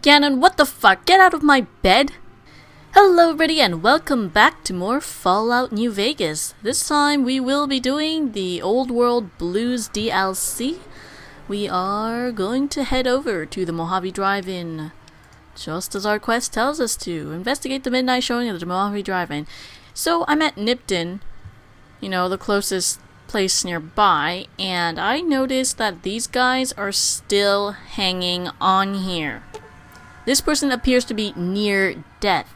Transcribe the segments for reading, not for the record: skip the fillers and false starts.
Ganon, what the fuck? Get out of my bed! Hello everybody and welcome back to more Fallout New Vegas. This time we will be doing the Old World Blues DLC. We are going to head over to the Mojave Drive-In, just as our quest tells us to. Investigate the midnight showing of the Mojave Drive-In. So I'm at Nipton, you know, the closest place nearby, and I noticed that these guys are still hanging on here. This person appears to be near death.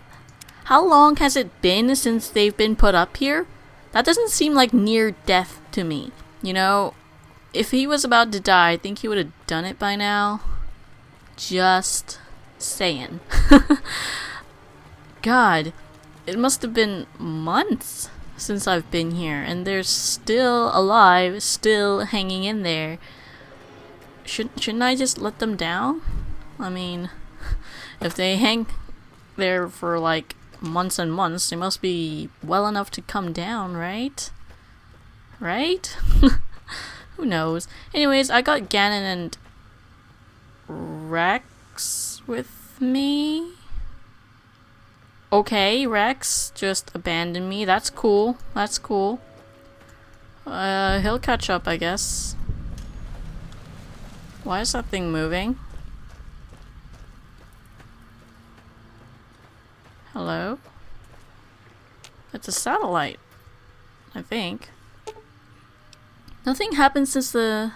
How long has it been since they've been put up here? That doesn't seem like near death to me. You know, if he was about to die, I think he would have done it by now. Just saying. God, it must have been months since I've been here, and they're still alive, still hanging in there. Shouldn't I just let them down? I mean, if they hang there for like months and months, they must be well enough to come down, right? Right? Who knows? Anyways, I got Ganon and Rex with me. Okay, Rex just abandoned me. That's cool. That's cool. He'll catch up, I guess. Why is that thing moving? Hello? It's a satellite, I think. Nothing's happened since the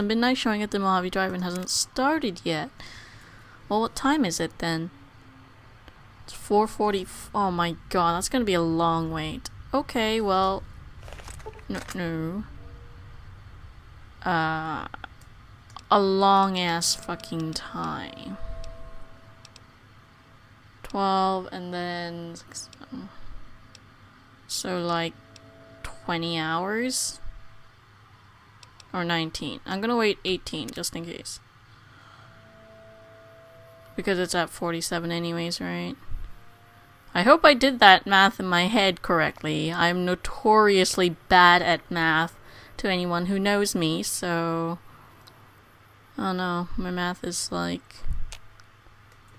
midnight showing at the Mojave Drive-In hasn't started yet. Well, what time is it then? It's 4:40. Oh my god, that's gonna be a long wait. Okay, well, no. A long ass fucking time. 12 and then 6, so like 20 hours or 19. I'm gonna wait 18 just in case, because it's at 47 anyways, right? I hope I did that math in my head correctly. I'm notoriously bad at math to anyone who knows me, so oh no, my math is like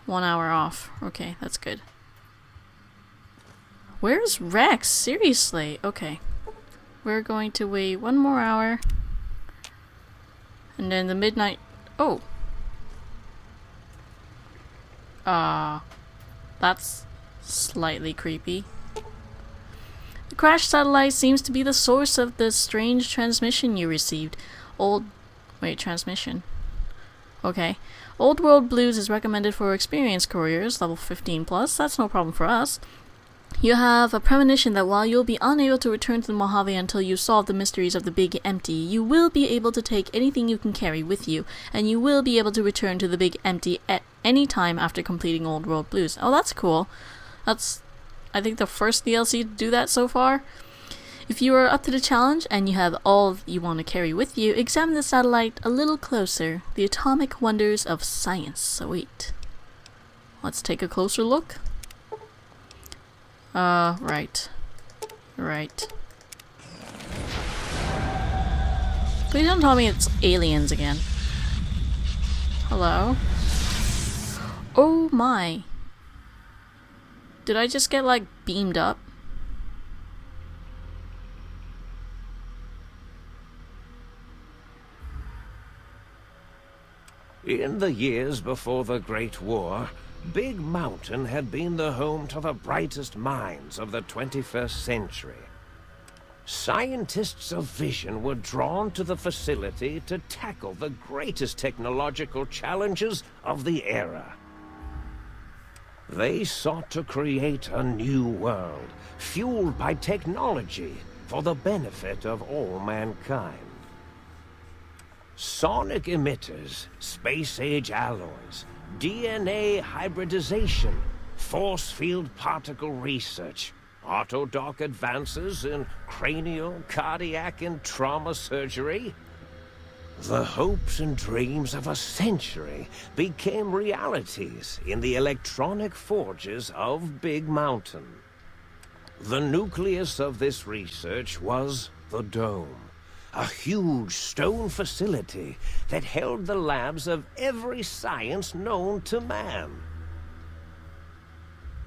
1 hour off. Okay, that's good. Where's Rex? Seriously? Okay. We're going to wait 1 more hour. And then the midnight... Oh! That's slightly creepy. The crashed satellite seems to be the source of the strange transmission you received. Transmission. Okay. Old World Blues is recommended for experienced couriers, level 15 plus. That's no problem for us. You have a premonition that while you'll be unable to return to the Mojave until you solve the mysteries of the Big Empty, you will be able to take anything you can carry with you, and you will be able to return to the Big Empty at any time after completing Old World Blues. Oh, that's cool. That's, I think, the first DLC to do that so far. If you are up to the challenge and you have all you want to carry with you, examine the satellite a little closer. The atomic wonders of science. So wait. Let's take a closer look. Right. Right. Please don't tell me it's aliens again. Hello? Oh my. Did I just get, like, beamed up? In the years before the Great War, Big Mountain had been the home to the brightest minds of the 21st century. Scientists of vision were drawn to the facility to tackle the greatest technological challenges of the era. They sought to create a new world, fueled by technology for the benefit of all mankind. Sonic emitters, space-age alloys, DNA hybridization, force field particle research, autodoc advances in cranial, cardiac, and trauma surgery. The hopes and dreams of a century became realities in the electronic forges of Big Mountain. The nucleus of this research was the Dome, a huge stone facility that held the labs of every science known to man.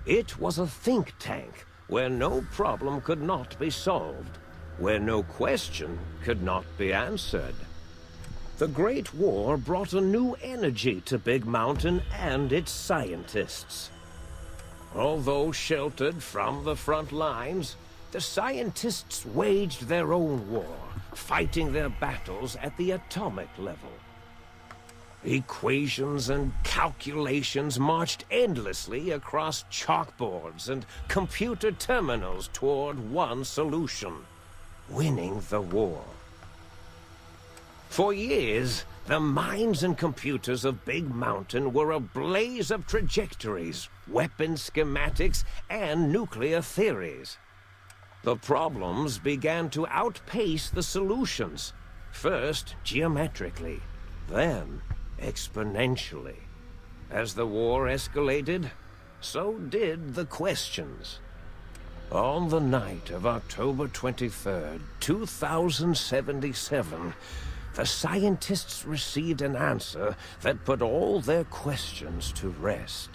It was a think tank where no problem could not be solved, where no question could not be answered. The Great War brought a new energy to Big Mountain and its scientists. Although sheltered from the front lines, the scientists waged their own war, fighting their battles at the atomic level. Equations and calculations marched endlessly across chalkboards and computer terminals toward one solution: winning the war. For years, the minds and computers of Big Mountain were a blaze of trajectories, weapon schematics, and nuclear theories. The problems began to outpace the solutions, first geometrically, then exponentially. As the war escalated, so did the questions. On the night of October 23rd, 2077, the scientists received an answer that put all their questions to rest.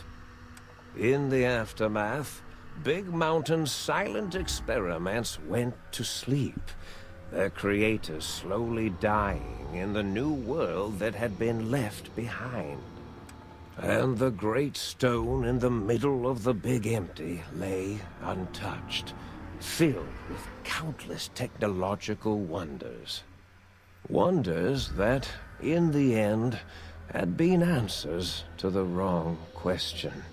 In the aftermath, Big Mountain's silent experiments went to sleep, their creators slowly dying in the new world that had been left behind. And the great stone in the middle of the Big Empty lay untouched, filled with countless technological wonders. Wonders that, in the end, had been answers to the wrong question.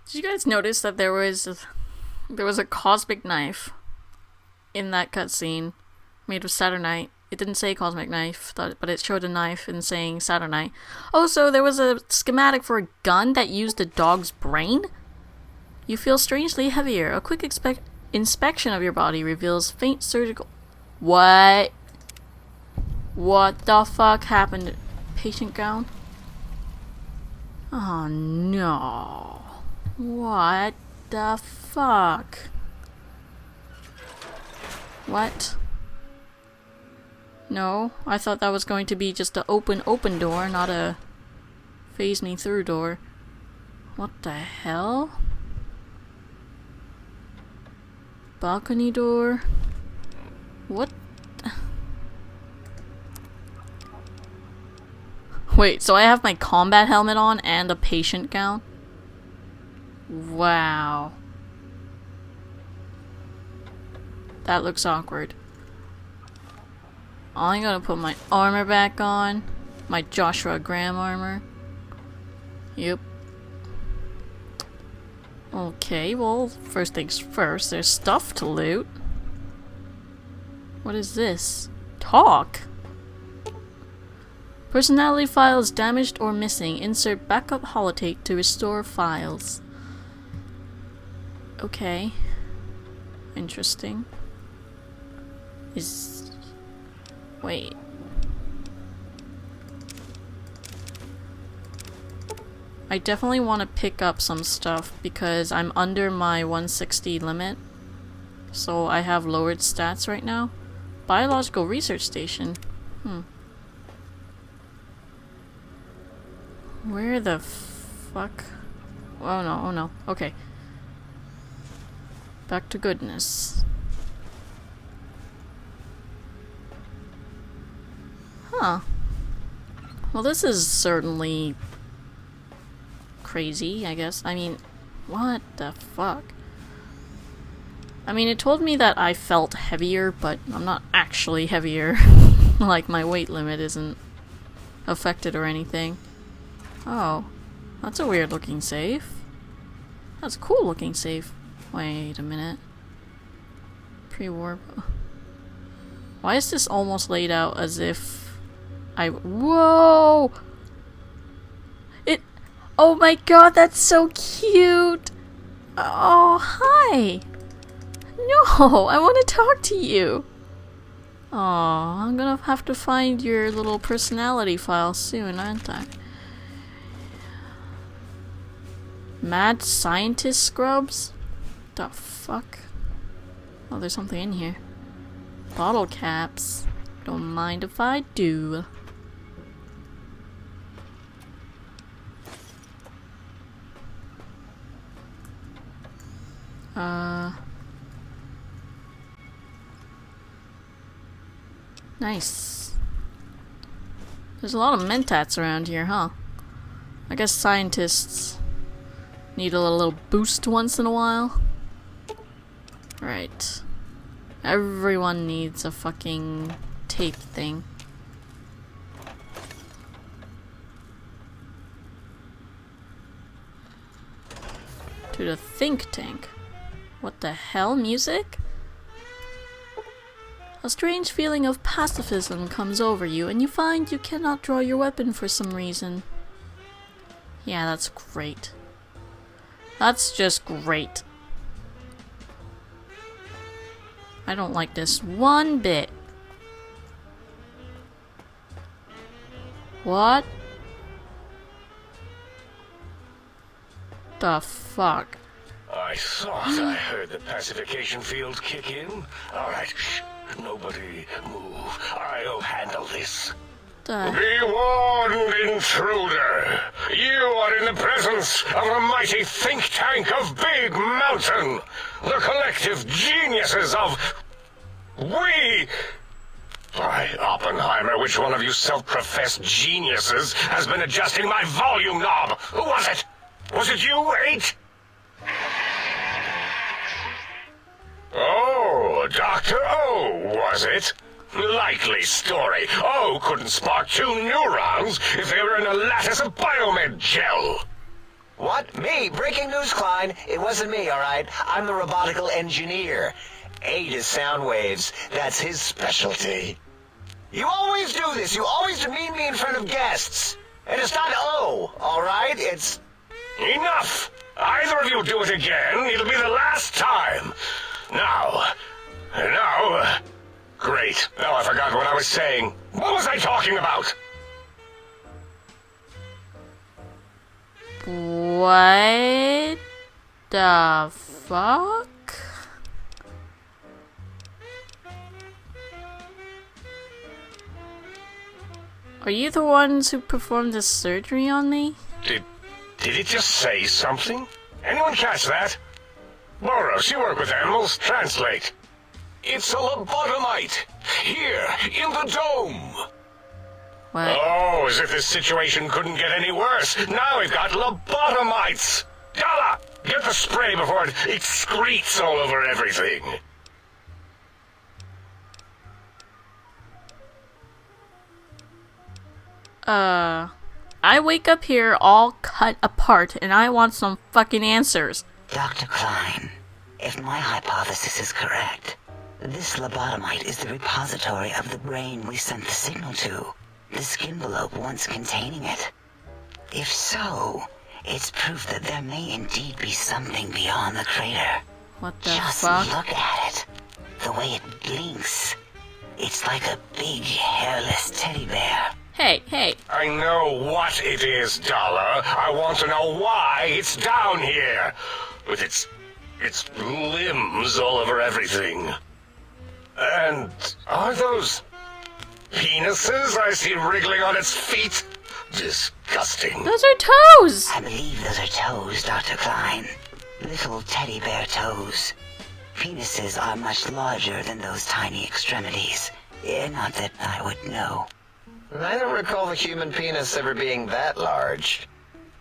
Did you guys notice that there was a cosmic knife in that cutscene made of Saturnite? It didn't say cosmic knife, but it showed a knife and saying Saturnite. Also, there was a schematic for a gun that used a dog's brain. You feel strangely heavier. A quick inspection of your body reveals faint surgical... What? What the fuck happened? Patient gown? Oh no. What the fuck? What? No, I thought that was going to be just an open door, not a phase me through door. What the hell? Balcony door? What? Wait, so I have my combat helmet on and a patient gown? Wow. That looks awkward. I'm gonna put my armor back on. My Joshua Graham armor. Yep. Okay, well, first things first, there's stuff to loot. What is this? Talk? Personality files damaged or missing. Insert backup holotape to restore files. Okay. Interesting. Wait. I definitely want to pick up some stuff because I'm under my 160 limit. So I have lowered stats right now. Biological research station. Where the fuck? Oh no, oh no. Okay. Back to goodness. Huh. Well, this is certainly crazy, I guess. I mean, what the fuck? I mean, it told me that I felt heavier, but I'm not actually heavier. Like, my weight limit isn't affected or anything. Oh. That's a weird looking safe. That's a cool looking safe. Wait a minute. Pre-warp. Why is this almost laid out as if Whoa! Oh my god, that's so cute! Oh, hi! No, I want to talk to you! Aw, I'm gonna have to find your little personality file soon, aren't I? Mad scientist scrubs? The fuck? Oh, there's something in here. Bottle caps. Don't mind if I do. Nice. There's a lot of mentats around here, huh? I guess scientists need a little boost once in a while. Right. Everyone needs a fucking tape thing. To the think tank. What the hell, music? A strange feeling of pacifism comes over you, and you find you cannot draw your weapon for some reason. Yeah, that's great. That's just great. I don't like this one bit. What? The fuck? I thought I heard the pacification field kick in. Alright, shh. Nobody move. I'll handle this. Be warned, intruder. You are in the presence of the mighty think tank of Big Mountain. The collective geniuses of... We... By Oppenheimer, which one of you self-professed geniuses has been adjusting my volume knob? Who was it? Was it you, 8? Oh, Dr. O, was it? Likely story. O couldn't spark 2 neurons if they were in a lattice of biomed gel. What? Me? Breaking news, Klein. It wasn't me, alright? I'm the robotical engineer. 8 is sound waves. That's his specialty. You always do this. You always demean me in front of guests. And it's not O, alright? It's... Enough! Either of you do it again, it'll be the last time. Now... Great. Now I forgot what I was saying. What was I talking about? What the fuck? Are you the ones who performed this surgery on me? Did it just say something? Anyone catch that? Boros, you work with animals. Translate. It's a lobotomite. Here, in the dome. What? Oh, as if this situation couldn't get any worse. Now we've got lobotomites. Gala, get the spray before it excretes all over everything. I wake up here all cut apart and I want some fucking answers. Dr. Klein, if my hypothesis is correct, this lobotomite is the repository of the brain we sent the signal to, the skin envelope once containing it. If so, it's proof that there may indeed be something beyond the crater. What the Just fuck? look at it. The way it blinks. It's like a big, hairless teddy bear. Hey. I know what it is, Dollar. I want to know why it's down here. With its limbs all over everything. And are those penises I see wriggling on its feet? Disgusting. Those are toes! I believe those are toes, Dr. Klein. Little teddy bear toes. Penises are much larger than those tiny extremities. Not that I would know. I don't recall the human penis ever being that large.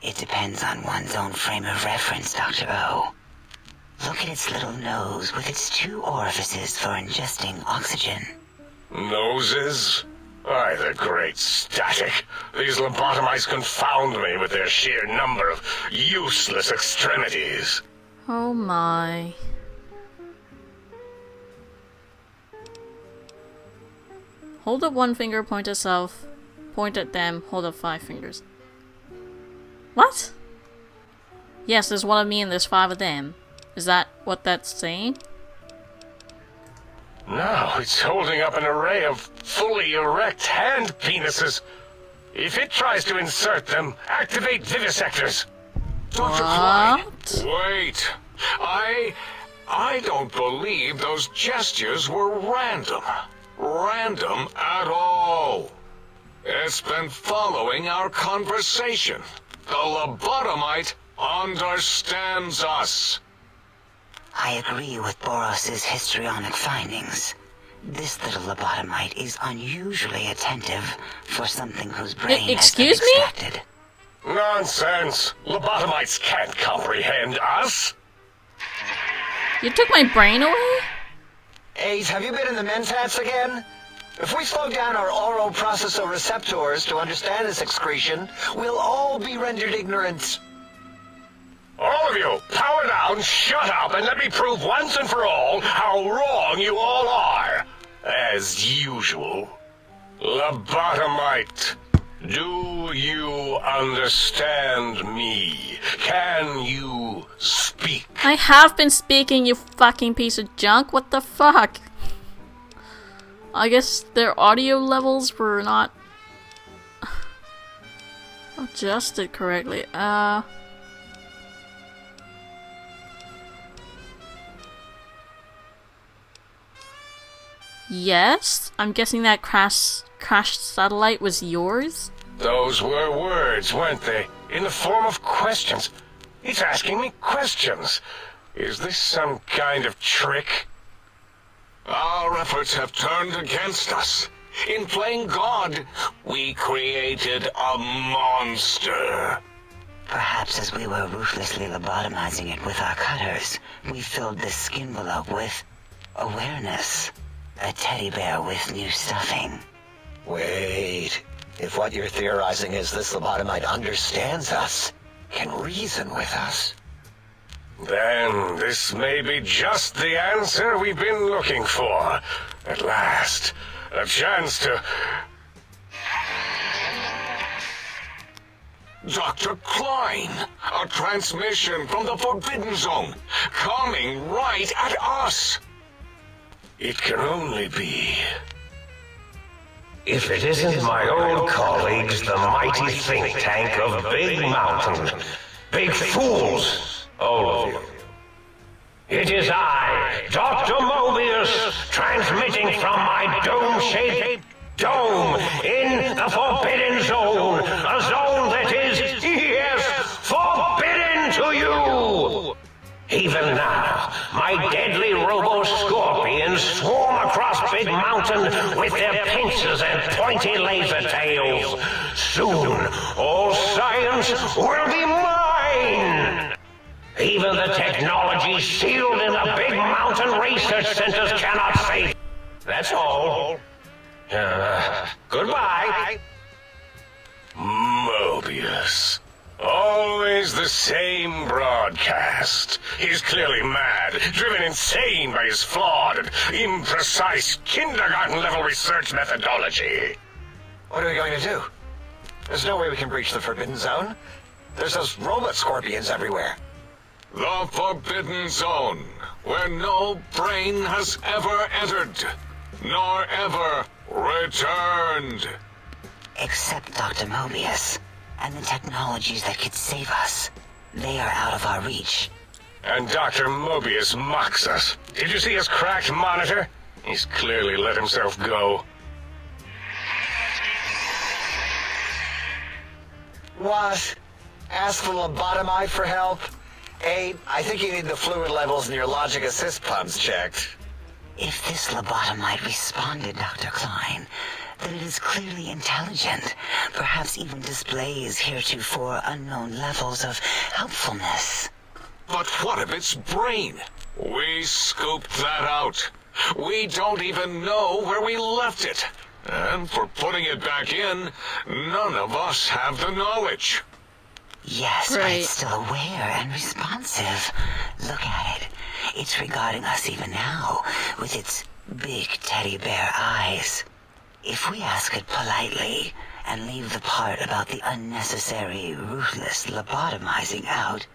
It depends on one's own frame of reference, Dr. O. Look at its little nose with its 2 orifices for ingesting oxygen. Noses? Why, the great static. These lobotomites confound me with their sheer number of useless extremities. Oh my. Hold up 1 finger, point at self. Point at them, hold up 5 fingers. What? Yes, there's 1 of me and there's 5 of them. Is that what that's saying? Now it's holding up an array of fully erect hand penises. If it tries to insert them, activate vivisectors. Dr. Klein, wait. I don't believe those gestures were random. Random at all. It's been following our conversation. The lobotomite understands us. I agree with Boros's histrionic findings. This little lobotomite is unusually attentive for something whose brain excuse has been me? extracted. Nonsense! Lobotomites can't comprehend us! You took my brain away? Ace, have you been in the mentats again? If we slow down our oral processoreceptors to understand this excretion, we'll all be rendered ignorant. All of you, power down, shut up, and let me prove once and for all how wrong you all are. As usual. Lobotomite, do you understand me? Can you speak? I have been speaking, you fucking piece of junk. What the fuck? I guess their audio levels were not adjusted correctly. Yes? I'm guessing that crashed satellite was yours? Those were words, weren't they? In the form of questions. He's asking me questions. Is this some kind of trick? Our efforts have turned against us. In playing God, we created a monster. Perhaps as we were ruthlessly lobotomizing it with our cutters, we filled this skin envelope with awareness. A teddy bear with new stuffing. Wait. If what you're theorizing is this lobotomite understands us, can reason with us, then this may be just the answer we've been looking for. At last, a chance to... Dr. Klein, a transmission from the Forbidden Zone, coming right at us. It can only be... If it isn't my old colleagues, the mighty think tank of Big Mountain. Big fools, all of you. It is I, Dr. Mobius, transmitting from my dome-shaped dome in the Forbidden Zone. A zone that is, yes, forbidden to you. Even now, my deadly robo-scorpions swarm across Big Mountain with their pincers and pointy laser tails. Soon, all science will be mine! Even the technology sealed in the Big Mountain research centers cannot save. That's all. Goodbye. Mobius. Always the same broadcast. He's clearly mad, driven insane by his flawed and imprecise kindergarten-level research methodology. what are we going to do? There's no way we can breach the Forbidden Zone. There's those robot scorpions everywhere. The Forbidden Zone, where no brain has ever entered, nor ever returned. Except Dr. Mobius, and the technologies that could save us. They are out of our reach. And Dr. Mobius mocks us. Did you see his cracked monitor? He's clearly let himself go. What? Ask the lobotomite for help? Hey, I think you need the fluid levels in your logic assist pumps checked. If this lobotomite responded, Dr. Klein, then it is clearly intelligent, perhaps even displays heretofore unknown levels of helpfulness. But what of its brain? We scooped that out. We don't even know where we left it. And for putting it back in, none of us have the knowledge. Yes, but Right. it's still aware and responsive. Look at it. It's regarding us even now, with its big teddy bear eyes. If we ask it politely, and leave the part about the unnecessary, ruthless lobotomizing out,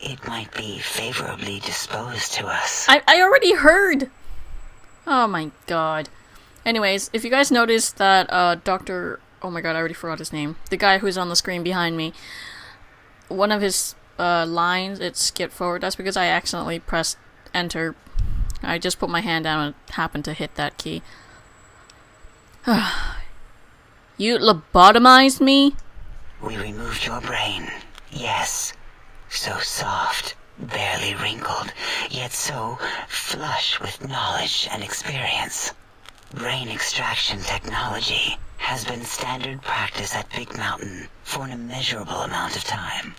it might be favorably disposed to us. I already heard! Oh my god. Anyways, if you guys noticed that Dr. Oh my god, I already forgot his name. The guy who's on the screen behind me. One of his lines, it skipped forward. That's because I accidentally pressed enter. I just put my hand down and happened to hit that key. You lobotomized me? We removed your brain. Yes. So soft, barely wrinkled, yet so flush with knowledge and experience. Brain extraction technology has been standard practice at Big Mountain for an immeasurable amount of time.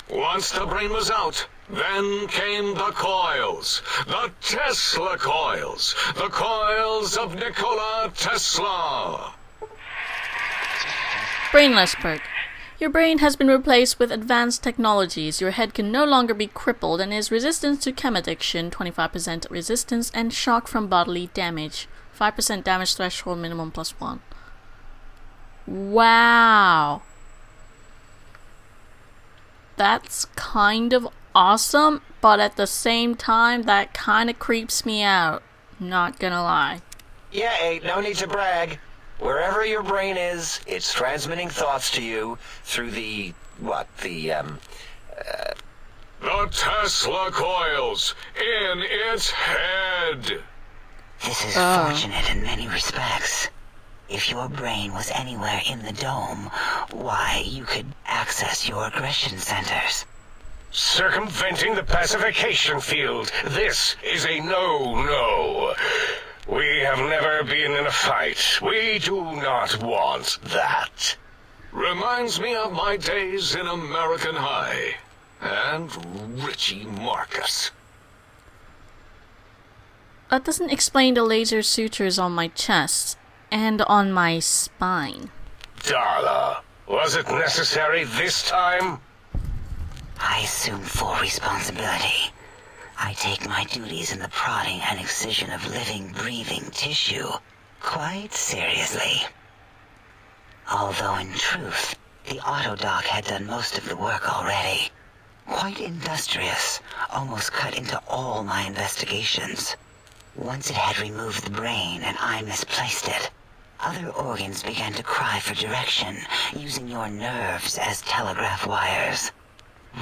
Once the brain was out, then came the coils. The Tesla coils. The coils of Nikola Tesla. Brainless perk. Your brain has been replaced with advanced technologies. Your head can no longer be crippled and is resistant to chem addiction, 25% resistance, and shock from bodily damage. 5% damage threshold minimum +1. Wow. That's kind of awesome, but at the same time, that kind of creeps me out. Not gonna lie. Yeah, ain't no need to brag. Wherever your brain is, it's transmitting thoughts to you through the Tesla coils in its head. This is fortunate in many respects. If your brain was anywhere in the dome, why, you could access your aggression centers. Circumventing the pacification field. This is a no-no. We have never been in a fight. We do not want that. Reminds me of my days in American High. And Richie Marcus. That doesn't explain the laser sutures on my chest and on my spine. Darla, was it necessary this time? I assume full responsibility. I take my duties in the prodding and excision of living, breathing tissue quite seriously. Although in truth, the autodoc had done most of the work already. Quite industrious, almost cut into all my investigations. Once it had removed the brain and I misplaced it, other organs began to cry for direction, using your nerves as telegraph wires.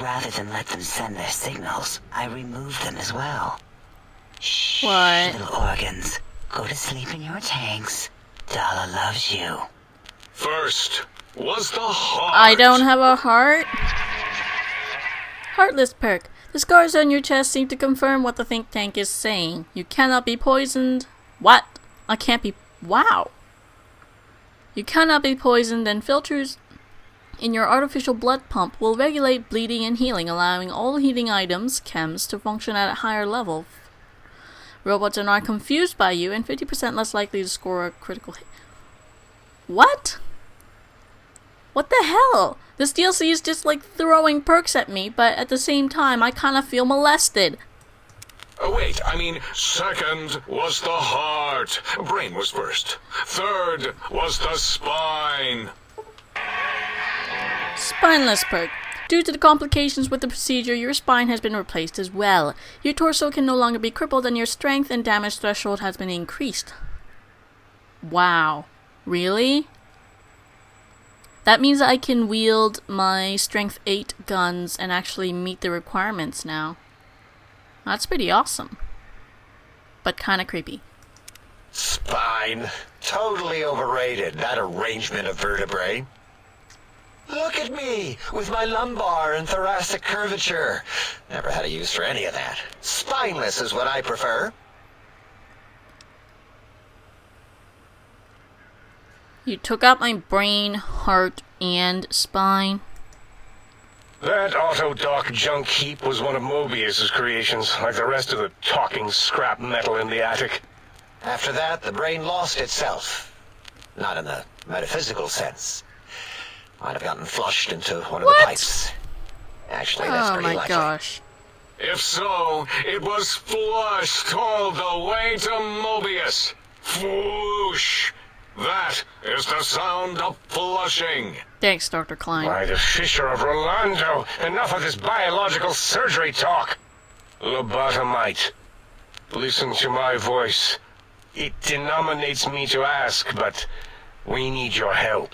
Rather than let them send their signals, I removed them as well. Shh, what? Little organs. Go to sleep in your tanks. Dala loves you. First was the heart. I don't have a heart? Heartless perk. The scars on your chest seem to confirm what the think tank is saying. You cannot be poisoned. What? I can't be... Wow. You cannot be poisoned, and filters in your artificial blood pump will regulate bleeding and healing, allowing all healing items, chems, to function at a higher level. Robots are not confused by you and 50% less likely to score a critical hit. What? What the hell? This DLC is just like throwing perks at me, but at the same time I kinda feel molested. Oh, wait, I mean, second was the heart. Brain was first. Third was the spine. Spineless perk. Due to the complications with the procedure, your spine has been replaced as well. Your torso can no longer be crippled and your strength and damage threshold has been increased. Wow. Really? That means I can wield my strength 8 guns and actually meet the requirements now. That's pretty awesome. But kinda creepy. spine. Totally overrated, that arrangement of vertebrae. Look at me, with my lumbar and thoracic curvature. Never had a use for any of that. Spineless is what I prefer. You took out my brain, heart, and spine. That autodoc junk heap was one of Mobius's creations, like the rest of the talking scrap metal in the attic. After that, the brain lost itself. Not in the metaphysical sense. Might have gotten flushed into one of the pipes. Actually, that's pretty likely. Oh my gosh. If so, it was flushed all the way to Mobius. Flush! That is the sound of flushing. Thanks, Dr. Klein. By the Fisher of Rolando, enough of this biological surgery talk. Lobotomite, listen to my voice. It denominates me to ask, but we need your help.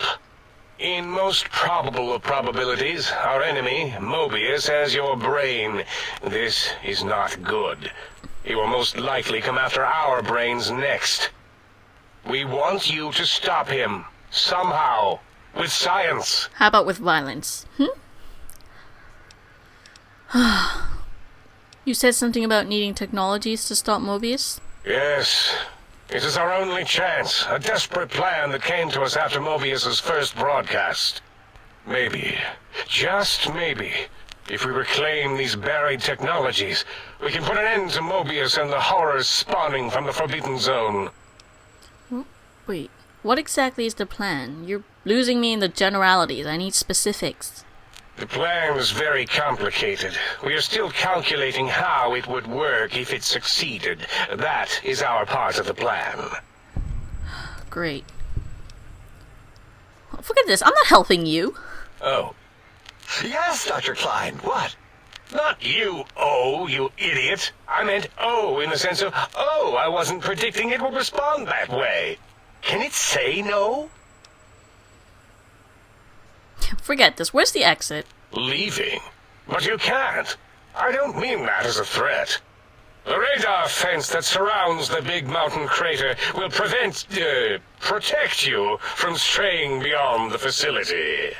In most probable of probabilities, our enemy, Mobius, has your brain. This is not good. He will most likely come after our brains next. We want you to stop him, somehow, with science. How about with violence? You said something about needing technologies to stop Mobius? Yes. It is our only chance, a desperate plan that came to us after Mobius's first broadcast. Maybe, just maybe, if we reclaim these buried technologies, we can put an end to Mobius and the horrors spawning from the Forbidden Zone. Wait, what exactly is the plan? You're losing me in the generalities. I need specifics. The plan is very complicated. We are still calculating how it would work if it succeeded. That is our part of the plan. Great. Forget this. I'm not helping you. Oh. Yes, Dr. Klein. What? Not you, oh, you idiot. I meant oh in the sense of, oh, I wasn't predicting it would respond that way. Can it say no? Forget this. Where's the exit? Leaving? But you can't. I don't mean that as a threat. The radar fence that surrounds the big mountain crater will protect you from straying beyond the facility.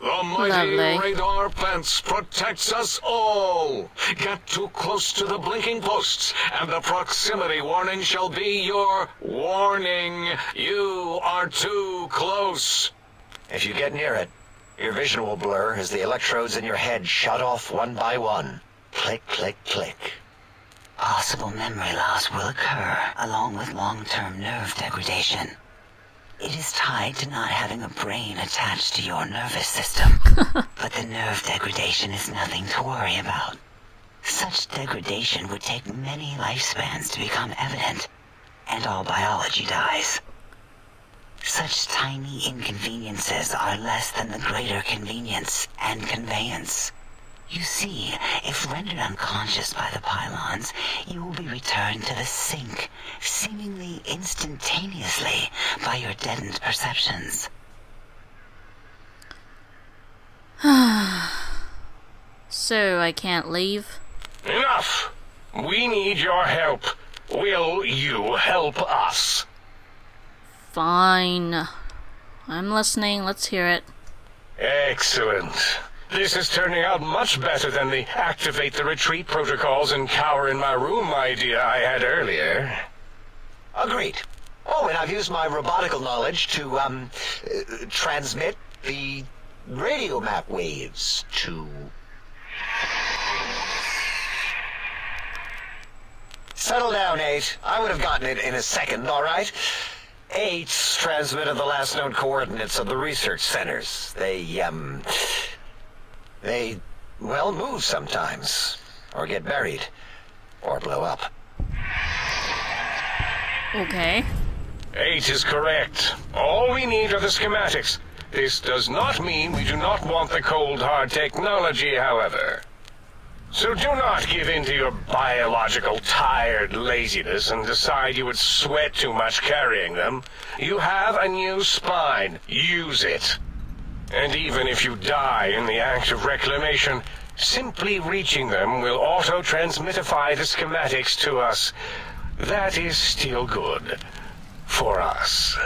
The mighty Lovely. radar fence protects us all. Get too close to the blinking posts, and the proximity warning shall be your warning. You are too close. If you get near it, your vision will blur as the electrodes in your head shut off one by one. Click, click, click. Possible memory loss will occur, along with long-term nerve degradation. It is tied to not having a brain attached to your nervous system. But the nerve degradation is nothing to worry about. Such degradation would take many lifespans to become evident, and all biology dies. Such tiny inconveniences are less than the greater convenience and conveyance. You see, if rendered unconscious by the pylons, you will be returned to the sink, seemingly instantaneously by your deadened perceptions. So I can't leave? Enough! We need your help. Will you help us? Fine. I'm listening. Let's hear it. Excellent. This is turning out much better than the activate the retreat protocols and cower in my room idea I had earlier. Agreed. Oh, and I've used my robotical knowledge to, transmit the radio map waves to... Settle down, 8. I would have gotten it in a second, all right? 8's transmitted the last known coordinates of the research centers. They, well, move sometimes, or get buried, or blow up. Okay. 8 is correct. All we need are the schematics. This does not mean we do not want the cold hard technology, however. So do not give in to your biological tired laziness and decide you would sweat too much carrying them. You have a new spine. Use it. And even if you die in the act of reclamation, simply reaching them will auto-transmitify the schematics to us. That is still good. For us.